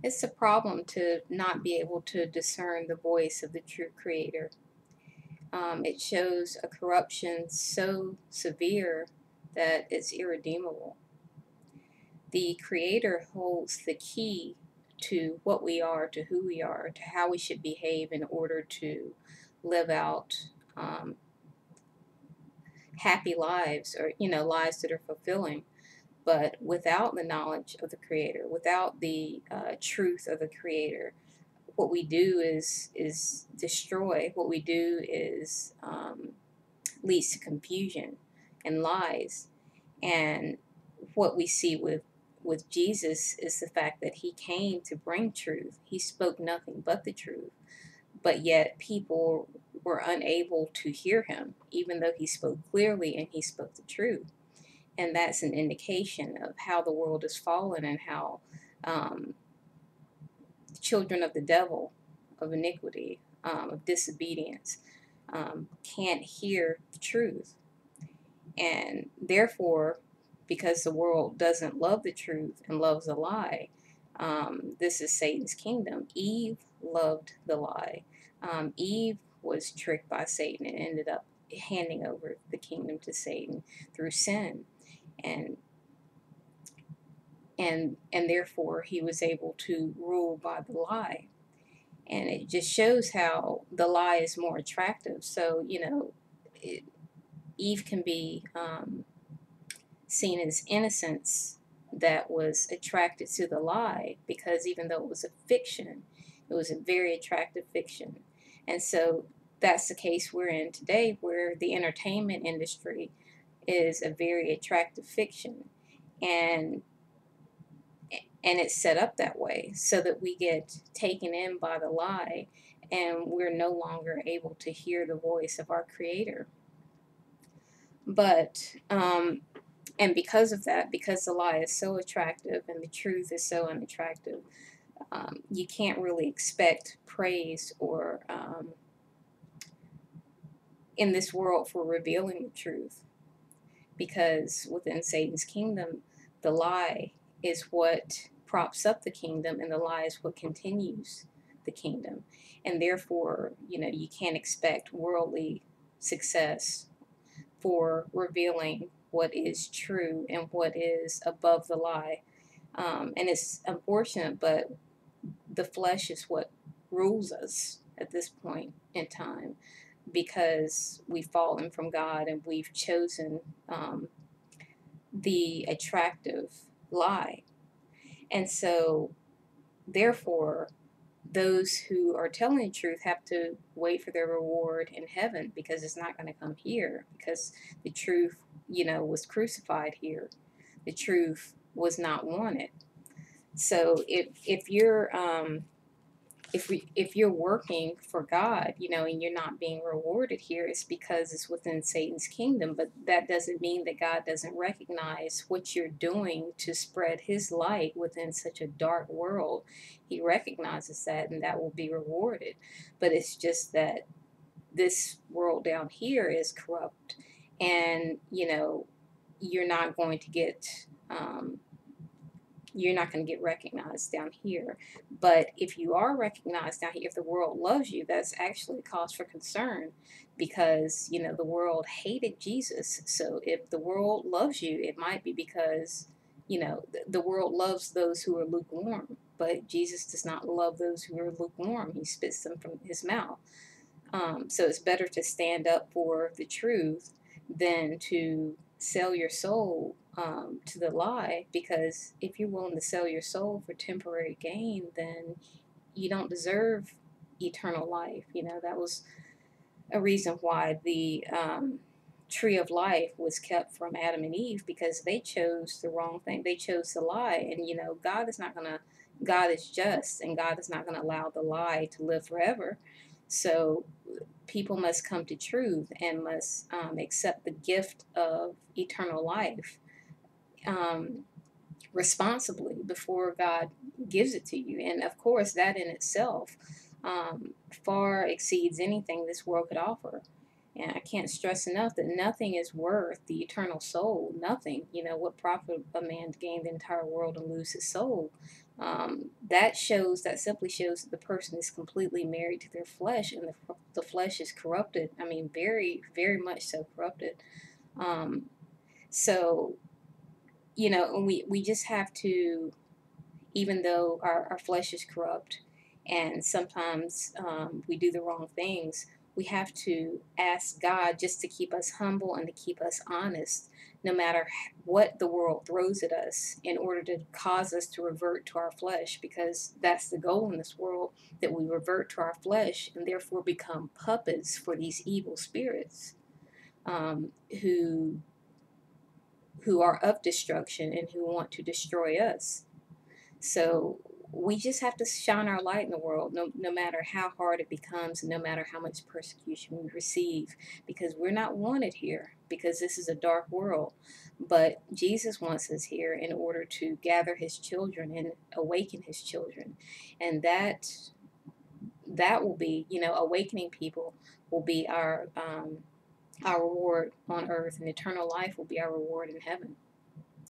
It's a problem to not be able to discern the voice of the true Creator. It shows a corruption so severe that it's irredeemable. The Creator holds the key to what we are, to who we are, to how we should behave in order to live out happy lives, or lives that are fulfilling. But without the knowledge of the Creator, without the truth of the Creator, what we do is destroy. What we do is leads to confusion and lies. And what we see with Jesus is the fact that he came to bring truth. He spoke nothing but the truth, but yet people were unable to hear him, even though he spoke clearly and he spoke the truth. And that's an indication of how the world is fallen, and how um, children of the devil, of iniquity, of disobedience, can't hear the truth. And therefore, because the world doesn't love the truth and loves a lie, this is Satan's kingdom. Eve loved the lie. Eve was tricked by Satan and ended up handing over the kingdom to Satan through sin. And and therefore he was able to rule by the lie. And it just shows how the lie is more attractive. So Eve can be seen as innocence that was attracted to the lie, because even though it was a fiction, it was a very attractive fiction. And so that's the case we're in today, where the entertainment industry is a very attractive fiction. And it's set up that way so that we get taken in by the lie, and we're no longer able to hear the voice of our Creator. But and because of that, because the lie is so attractive and the truth is so unattractive, you can't really expect praise or in this world for revealing the truth, because within Satan's kingdom, the lie is what props up the kingdom, and the lie is what continues the kingdom. And therefore, you can't expect worldly success for revealing what is true and what is above the lie. And it's unfortunate, but the flesh is what rules us at this point in time, because we've fallen from God and we've chosen the attractive lie. And so, therefore, those who are telling the truth have to wait for their reward in heaven, because it's not going to come here, because the truth, was crucified here. The truth was not wanted. So if you're working for God, and you're not being rewarded here, it's because it's within Satan's kingdom. But that doesn't mean that God doesn't recognize what you're doing to spread his light within such a dark world. He recognizes that, and that will be rewarded. But it's just that this world down here is corrupt, and you're not going to get you're not going to get recognized down here. But if you are recognized down here, if the world loves you, that's actually cause for concern, because the world hated Jesus. So if the world loves you, it might be because the world loves those who are lukewarm, but Jesus does not love those who are lukewarm. He spits them from his mouth. So it's better to stand up for the truth than to sell your soul to the lie, because if you're willing to sell your soul for temporary gain, then you don't deserve eternal life. That was a reason why the tree of life was kept from Adam and Eve, because they chose the wrong thing. They chose the lie. And God is just, and God is not going to allow the lie to live forever. So people must come to truth and must accept the gift of eternal life responsibly before God gives it to you. And of course, that in itself far exceeds anything this world could offer. And I can't stress enough that nothing is worth the eternal soul. Nothing. What profit a man to gain the entire world and lose his soul? That simply shows that the person is completely married to their flesh, and the flesh is corrupted. I mean, very, very much so corrupted. Um, so, and we just have to, even though our flesh is corrupt and sometimes we do the wrong things, we have to ask God just to keep us humble and to keep us honest, no matter what the world throws at us, in order to cause us to revert to our flesh, because that's the goal in this world, that we revert to our flesh and therefore become puppets for these evil spirits, um, who who are of destruction and who want to destroy us. So we just have to shine our light in the world, no matter how hard it becomes, and no matter how much persecution we receive, because we're not wanted here, because this is a dark world. But Jesus wants us here in order to gather his children and awaken his children. And that will be, awakening people will be our reward on earth, and eternal life will be our reward in heaven.